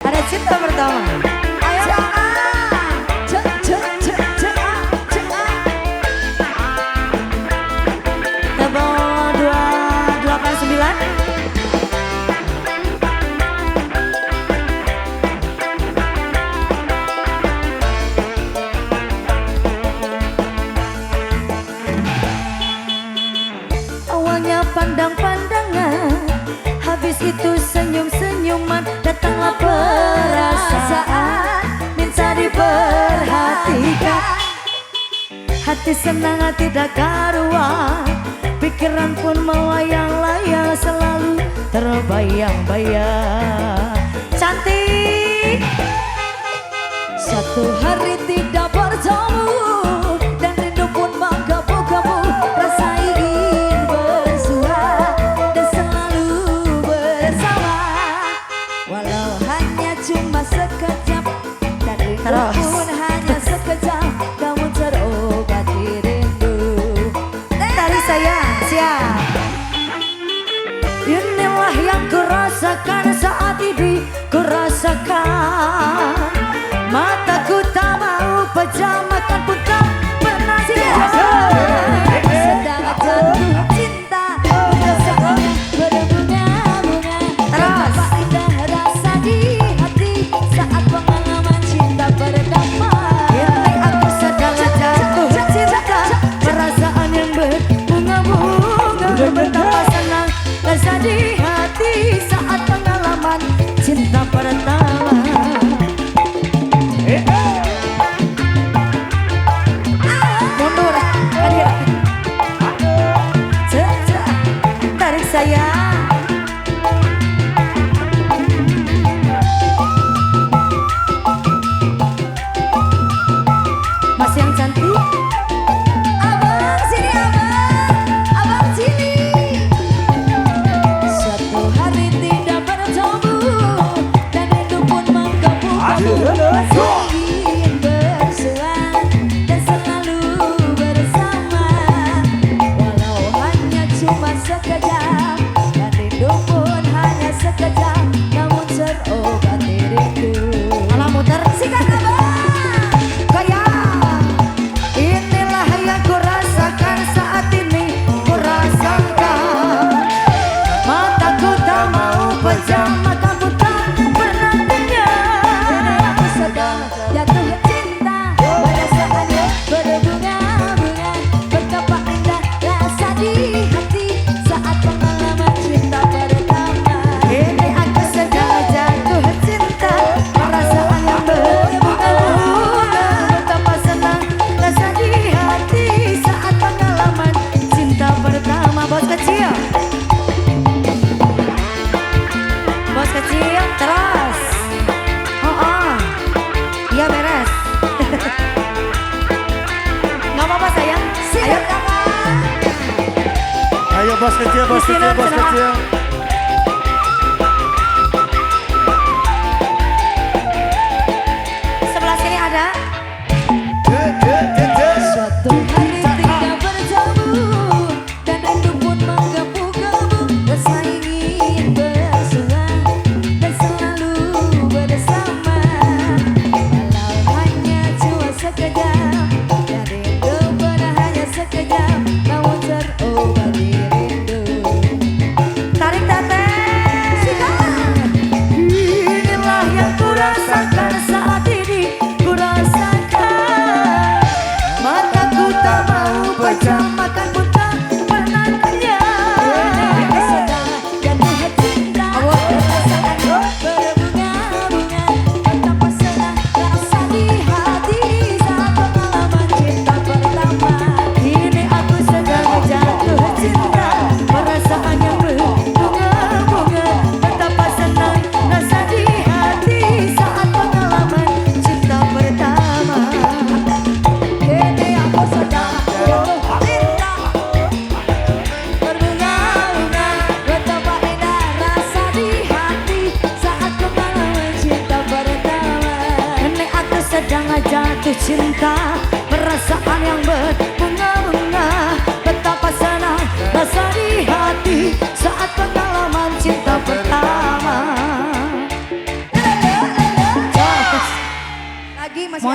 Ada cinta pertama. Ayo. Tebal 289. Pandang-pandangan, habis itu senyum-senyuman, datanglah perasaan minta diperhatikan. Hati senang, hati tak karuan, pikiran pun melayang-layang, selalu terbayang-bayang. Cantik. Satu hari tidak bertemu dan rindu pun menggebu-gebu, rasa ingin bersua dan selalu bersama. Walau hanya cuma sekejap dan rindu pun hanya sekejap, namun terobati rindu. Dari saya, siap. Inilah yang kurasakan saat ini, kurasakan. Mataku tak mau pejam, makan pun tak pernah sedang jatuh cinta, perasaannya berbunga-bunga. Betapa indah rasa di hati saat pengalaman cinta pertama. Ini aku sedang jatuh cinta, perasaan yang berbunga-bunga. Betapa senang rasa di hati saat pengalaman cinta pertama. Mundur, ayo. Tarik saya. Mas yang cantik. Abang sini abang, abang sini. Suatu hari tidak bertemu dan itu pun menggebu-gebu. Ingin bersua dan selalu bersama. Walau hanya cuma sekejap dan rindu pun hanya sekejap, namun terobati rindu. Malah muter. Sikat abang. Gaya. Inilah yang kurasakan saat ini, kurasakan. Mataku tak mau pejam, mata pun tak pernah kenyang. Aku sedang jatuh cinta, perasaannya berbunga-bunga. Betapa indah rasa di hati saat pengalaman cinta pertama. Ini aku sedang jatuh cinta, perasaan yang berbunga-bunga. Betapa senang rasa di hati saat pengalaman cinta pertama. Bos kecil, bos kecil, terus. Oh, iya beres. Nggak apa-apa sayang. Ayo kakak. Ayo bos kecil, bos kecil, bos kecil. Sebelah sini ada. Suatu hari tidak bertemu dan rindu pun menggebu-gebu, rasa ingin bersua dan selalu bersama. Walau hanya cuma sekejap dan rindu pun hanya sekejap, namun terobati rindu. Tarik tateh. Inilah yang kurasakan saat ini, kurasakan. Mataku tak mau pejam, makan pun tak pernah kenyang. Aku sedang jatuh cinta, perasaan berbunga-bunga. Betapa senang rasa di hati saat pengalaman cinta pertama. Kini aku sedang jatuh cinta, perasaan yang berbunga-bunga. Betapa senang rasa di hati saat pengalaman cinta pertama. Kini aku sedang jatuh cinta, berbunga-bunga. Betapa indah rasa di hati saat pengalaman cinta pertama. Kini aku sedang jatuh cinta, perasaan yang berbunga-bunga. Betapa senang rasa di hati saat pengalaman cinta pertama. lagi masih